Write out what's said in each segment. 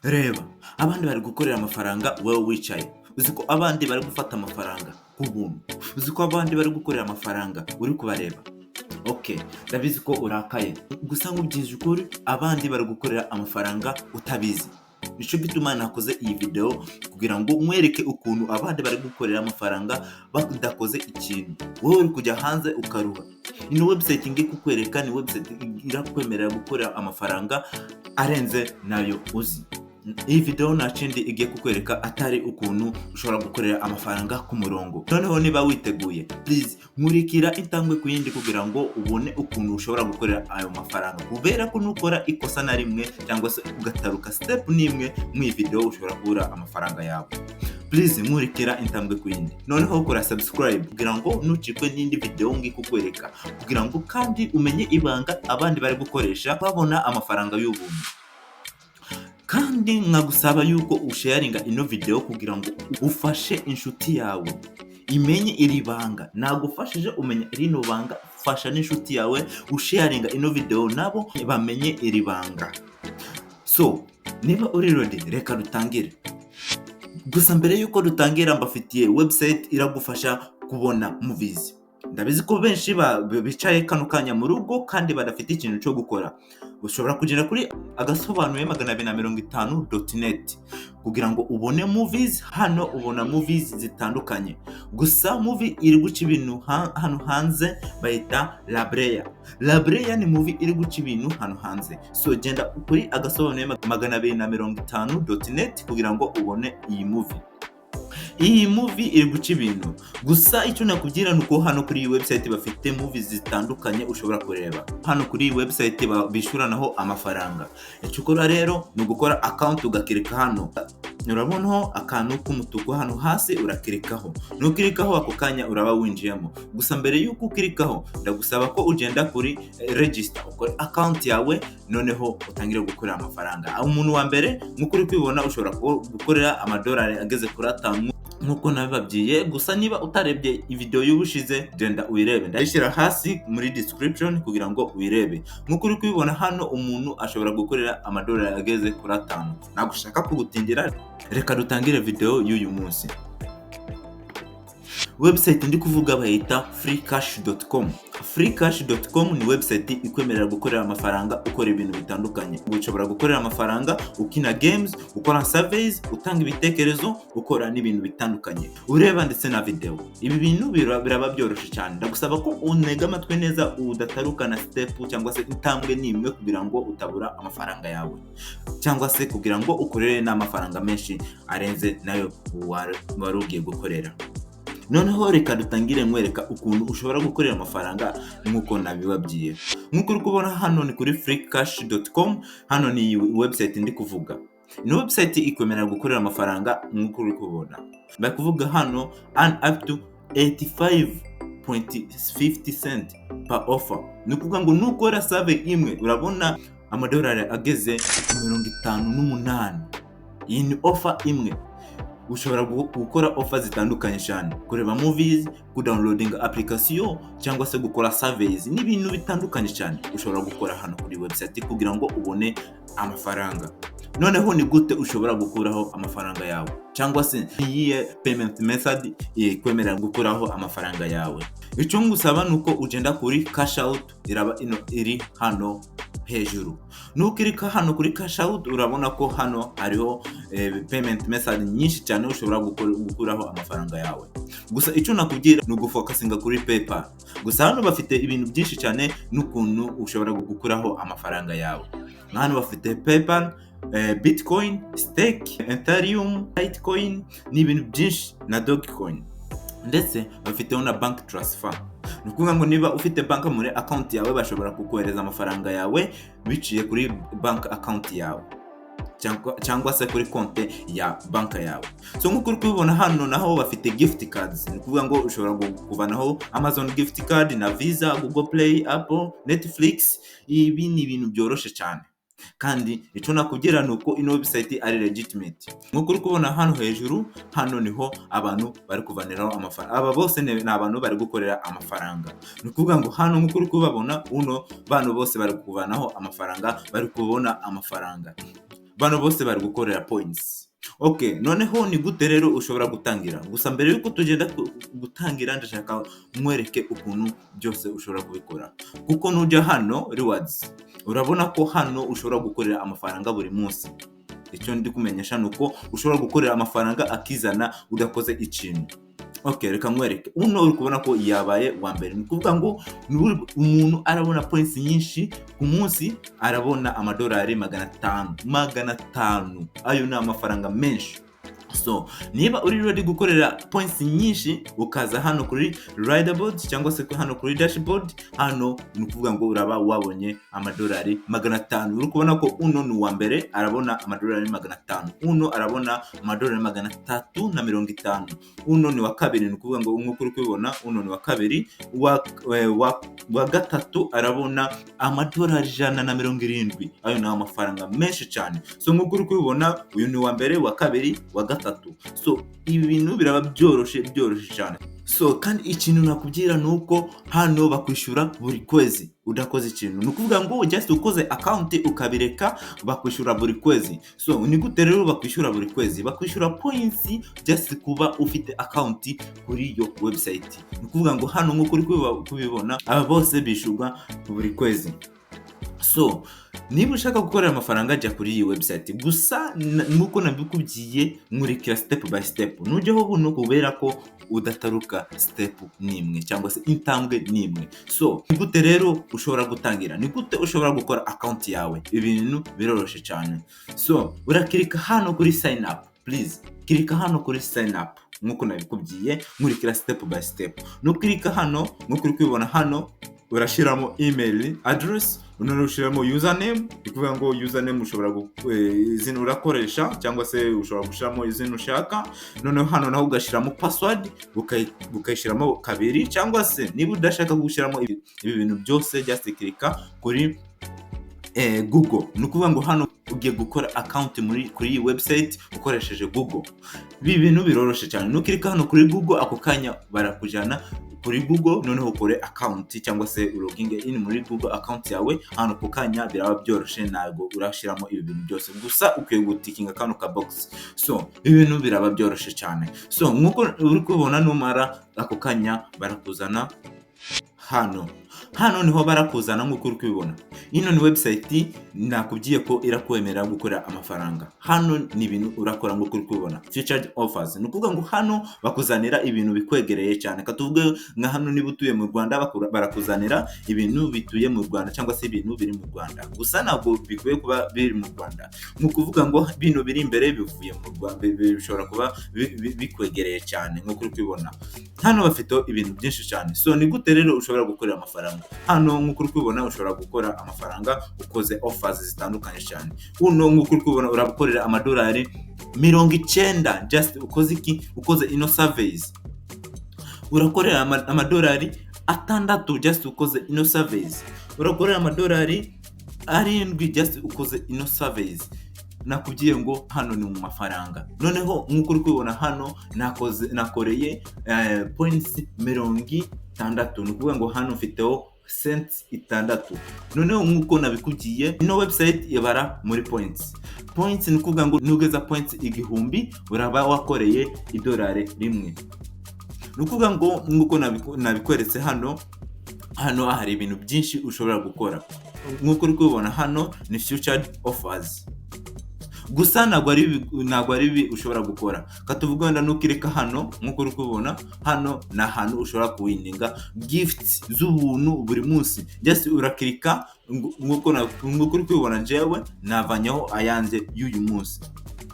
Reba, abandi bari gukorera amafaranga wowe wicaye. Uzi ko abandi bari gufata amafaranga ku buntu. Uzi ko abandi bari gukorera amafaranga uri kubareba. Okay, ndabizi ko urakaye. Gusa nkubwije ukuri, abandi bari gukorera amafaranga utabizi. Nico gituma nakoze iyi video kugira ngo mwereke ukuntu abandi bari gukorera amafaranga badakoze ikintu. Wowe uri kujya hanze ukaruha. Ino website ngiye kukwereka ni website irakwemerera gukorera amafaranga arenze nayo uzi. Iyi video nakindi igiye kukwereka atari ukuntu ushobora gukorera amafaranga ku murongo. Noneho niba witeguye, please nkurikira intambwe ku yindi kugira ngo ubone ukuntu ushobora gukorera ayo mafaranga. Kubera ko nukora ikosa na rimwe cyangwa se ugataruka step nimwe mu iyi video ushobora kubura amafaranga yawe. Please nkurikira intambwe ku yindi. Noneho ukora subscribe kugira ngo nucikwe n'indi video ngi kukwereka, kugira ngo kandi umenye ibanga abandi bari gukoresha babona amafaranga y'ubuntu. Kandi nkagusaba yuko usharinga ino video kugira ngo ufashe inshuti yawe imenye iri banga. Nagufashije umenya rino banga, fasha n'inshuti yawe usharinga ino video nabo bamenye iri banga. So, niba uri ready, reka dutangire. Gusa mbere yuko dutangira mbafitiye website iragufasha kubona movies. Ndabizi ko benshi bicaye kano kanya mu rugo kandi badafite ikintu cyo gukora. Ushobora kugera kuri agasobanuye 250.net kugira ngo ubone movies. Hano ubona movies zitandukanye. Gusa movie iri guca ibintu hano hanze bayita Labreya. Labreya ni movie iri guca ibintu hano hanze. So genda kuri agasobanuye 250.net kugira ngo ubone iyi movie. Iyi movie iri guca ibintu. Gusa icyo nakubwira nuko hano kuri iyi website bafite movies zitandukanye ushobora kureba. Hano kuri iyi website bishuranaho amafaranga. Icyo ukora rero ni ugukora account ugakirika hano. Urabonaho akantu k'umutuku hano hasi urakirikaho. Nukirikaho ako kanya uraba winjiyemo. Gusa mbere yuko ukirikaho ndagusaba ko ugenda kuri register ukore account yawe, noneho utangire gukorera amafaranga. Umuntu wa mbere nkuko uri kwibona ushobora gukorera amadolari ageze kuri 5 nkuko nabibabwiye. Gusa niba utarebye video y'ubushize genda uyirebe, ndayishyira hasi muri description kugira ngo uyirebe. Nkuko uri kwibona hano umuntu ashobora gukorera amadolari ageze kuri 5. Nagushaka kugutindira, reka dutangire video y'uyu munsi. Website ndi kuvuga bayita freecash.com. Freecash.com ni website ikwemerera gukorera amafaranga ukora ibintu bitandukanye. Ushobora gukorera amafaranga ukina games, ukora surveys, utanga ibitekerezo, ukora n'ibintu bitandukanye, ureba ndetse na video. Ibi bintu biraba byoroshye cyane. Ndagusaba ko unega amatwi neza udataruka na step cyangwa se intambwe nimwe kugira ngo utabura amafaranga yawe, cyangwa se kugira ngo ukorere n'amafaranga menshi arenze nayo wari ugiye gukorera. Noneho reka dutangire nkwereka ukuntu ushobora gukorera amafaranga nkuko nabibabwiye. Nkuko uri kubona hano ni kuri freecash.com. Hano ni website ndi kuvuga. Ni website ikwemerera gukorera amafaranga nkuko uri kubona. Bari kuvuga hano and up to 85.50 cent per offer. Ni kuvuga ngo nukora survey imwe urabona amadolari ageze 58. Iyi ni offer imwe. Ushobora gukora offer zitandukanye cyane, kureba movies, downloading application cyangwa se gukora surveys n'ibintu bitandukanye cyane ushobora gukora hano kuri website kugira ngo ubone amafaranga. Noneho ni gute ushobora gukuraho amafaranga yawe, cyangwa se iyi payment method ikwemerera gukuraho amafaranga yawe. Icyo ngusaba nuko ugenda kuri cash out, iraba iri hano hejuru. Nukirika hano kuri cash out urabona ko hano hariho payment method nyinshi cyane ushobora gukuraho amafaranga yawe. Gusa icyo nakubwira ni ugufocusinga kuri PayPal. Gusa hano bafite ibintu byinshi cyane n'ukuntu ushobora gukuraho amafaranga yawe. Hano bafite PayPal, Bitcoin, Stake, Ethereum, Litecoin n'ibintu byinshi na Dogecoin. Ndetse bafiteho na bank transfer. Nukuvuga ngo niba ufite bank muri account yawe bashobora kukohereza amafaranga yawe biciye kuri bank account yawe cyangwa se kuri konte ya banka yawe. So nkuko uri kubibona hano naho bafite gift cards. Nukuvuga ngo ushobora kuvanaho Amazon gift card na Visa, Google Play, Apple, Netflix. Ibi ni ibintu byoroshye cyane. Kandi icyo nakubwira nuko ino website ari legitimate. Nkuko uri kubona hano hejuru, hano niho abantu bari kuvaniraho amafaranga. Aba bose ni abantu bari gukorera amafaranga. Nukuvuga ngo hano nkuko uri kubabona bano bose bari kuvanaho amafaranga, bari kubona amafaranga. bano bose bari gukorera points. Okay, noneho ni gute rero ushobora gutangira? Gusa mbere yuko tugenda gutangira ndashaka mwereke ukuntu byose ushobora kubikora. Kuko nujya hano rewards, urabona ko hano ushobora gukorera amafaranga buri munsi. Icyo ndi kumenyesha nuko ushobora gukorera amafaranga akizana udakoze ikintu. Okay, reka mwereke. Uno uri kubona ko yabaye wa mbere. Ni kuvuga ngo umuntu arabona points nyinshi ku munsi, arabona amadolari 500. Ayo ni amafaranga menshi. So niba uri ready gukorera points nyinshi, ukaza hano kuri leaderboard cyangwa se hano kuri dashboard, hano ni kuvuga ngo uraba wabonye amadolari 500. Uri kubona ko uno ni wa mbere arabona amadolari 500, uno arabona amadolari 350, uno ni wa kabiri. Ni kuvuga ngo nkuko uri kubibona uno ni wa kabiri, wa gatatu arabona amadolari 170. Ayo ni amafaranga menshi cyane. So nkuko uri kubibona uyu ni wa mbere, wa kabiri, wa gatatu. So ibi bintu biraba byoroshye cyane. So kandi ikintu nakubwira nuko hano bakwishyura buri kwezi udakoze ikintu. Ni ukuvuga ngo just ukoze account ukabireka bakwishyura buri kwezi. So ni gute rero bakwishyura buri kwezi? Bakwishyura points just kuba ufite account kuri iyo website. Ni ukuvuga ngo hano nkuko uri kubibona aba bose bishyurwa buri kwezi. So niba ushaka gukorera amafaranga jya kuri iyi website. Gusa nuko nabikubwiye nkurikira step by step. Nujyaho buno kubera ko udataruka step nimwe cyangwa se intambwe nimwe. So ni gute rero ushobora gutangira? Ni gute ushobora gukora account yawe? Ibintu biroroshye cyane. So urakirika hano kuri sign up. Please kirika hano kuri sign up nkuko nabikubwiye nkurikira step by step. Nukirika hano nkuko uri kubibona hano urashiramo email address, ushiramo username. Ikuvuga ngo username ushobora izina urakoresha cyangwa se ushobora gushiramo izina ushaka. Noneho hano naho ugashiramo password, ukayishiramo kabiri, cyangwa se niba udashaka gushiramo ibi bintu byose just klika kuri Google. Nukuvuga ngo hano ugiye gukora account kuri iyi website ukoresheje Google. Ibi bintu biroroshye cyane. Nukirika hano kuri Google ako kanya barakujana kuri Google, noneho ukore account cyangwa se login in muri Google account yawe. Hano ku kanya biraba byoroshye, ntago urashiramo ibi bintu byose, gusa ukwiye gutikinga kano ka box. So ibi bintu biraba byoroshye cyane. So nkuko uri kubona numara ako kanya barakuzana hano niho barakuzana nkuko uri kubibona. Ino ni website nakubwiye ko irakwemerera gukora amafaranga. Hano ni ibintu urakora nkuko uri kubibona, featured offers. Nukuvuga ngo hano bakuzanira ibintu bikwegereye cyane. Katuvuge nka hano niba utuye mu Rwanda barakuzanira ibintu bituye mu Rwanda cyangwa se ibintu biri mu Rwanda. Gusa ntabwo bikwiye kuba biri mu Rwanda. Nukuvuga ngo bino biri imbere bivuye mu Rwanda, bishobora kuba bikwegereye cyane nkuko uri kubibona. Hano bafite ibintu byinshi cyane. So ni gute rero ushobora gukorera amafaranga? Hano nkuko uri kubibona ushobora gukora amafaranga ukoze offers zitandukanye cyane. Uno nkuko uri kubibona urabukorera amadolari 90. Just ukoze iki? Ukoze ino surveys urakorera amadolari 6. Just ukoze ino surveys urakorera amadolari 7. Just ukoze ino surveys. Nakubwiye ngo hano ni mu mafaranga. Noneho nkuko uri kubibona hano nakoreye points 60. Ni ukuvuga ngo hano mfiteho cents 6. Noneho nkuko nabikubwiye ino website ibara muri points. Points ni ukuvuga ngo nugeza points 1000 uraba wakoreye idolari 1. Ni ukuvuga ngo nkuko nabikweretse hano hari ibintu byinshi ushobora gukora. Nkuko uri kubibona hano ni featured offers. Gusa ntabwo ari ushobora gukora. Katuvuga wenda nukireka hano nkuko uri kubibona hano na hano ushobora kuwininga gifts z'ubuntu buri munsi. Just urakirika nkuko uri kubibona jewe navanyaho ayanze y'uyu munsi.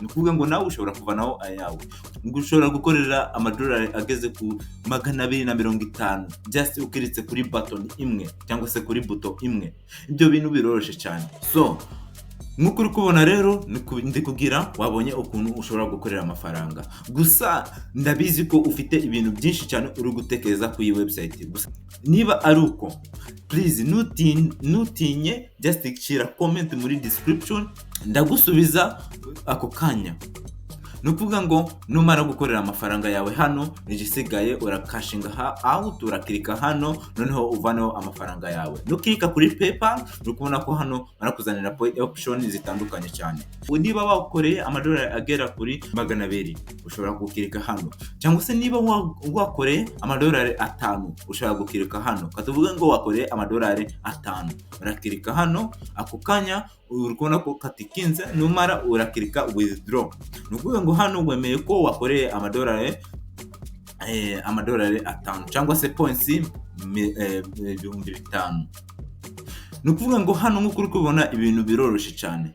Nukuvuga ngo nawe ushobora kuvanaho ayawe. Ngo ushobora gukorera amadolari ageze ku 250 just ukiritse kuri button imwe cyangwa se kuri buto imwe. Ibyo bintu biroroshye cyane. So nkuko uri kubona rero ndikugira wabonye ukuntu ushobora gukorera amafaranga. Gusa ndabizi ko ufite ibintu byinshi cyane uri gutekereza ku iyi website. Gusa niba ari uko, please nutinye just shira comment muri description ndagusubiza ako kanya. ni ukuvuga ngo numara gukorera amafaranga yawe hano, igisigaye urakashinga out, urakirika hano, noneho uvaneho amafaranga yawe. Nukirika kuri PayPal uri kubona ko hano barakuzanira pay option zitandukanye cyane. Niba wakoreye amadolari agera kuri 200 ushobora gukirika hano, cyangwa se niba wakoreye amadolari 5 ushobora gukirika hano. Katuvuge ngo wakoreye amadolari 5 urakirika hano, ako kanya uri kubona ko katikinze, numara urakirika withdraw. Ni ukuvuga ngo hano wemeye ko wakoreye amadolari 5 cyangwa se points 5,000. Ni ukuvuga ngo hano nk'uko uri kubona ibintu biroroshye cyane.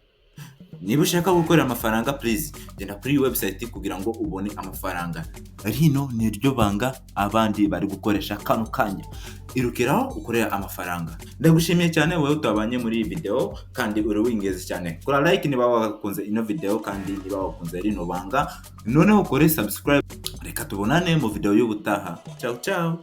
Niba ushaka gukorera amafaranga, please genda kuri website kugira ngo ubone amafaranga. Rino ni ryo banga abandi bari gukoresha kano kanya. Irukiraho ukorera amafaranga. Ndagushimiye cyane wowe utabanye muri iyi video kandi uri wingeze cyane. Kora like niba wakunze ino video kandi niba wakunze rino banga, noneho ukore subscribe. Reka tubonane mu video y'ubutaha. Ciao ciao.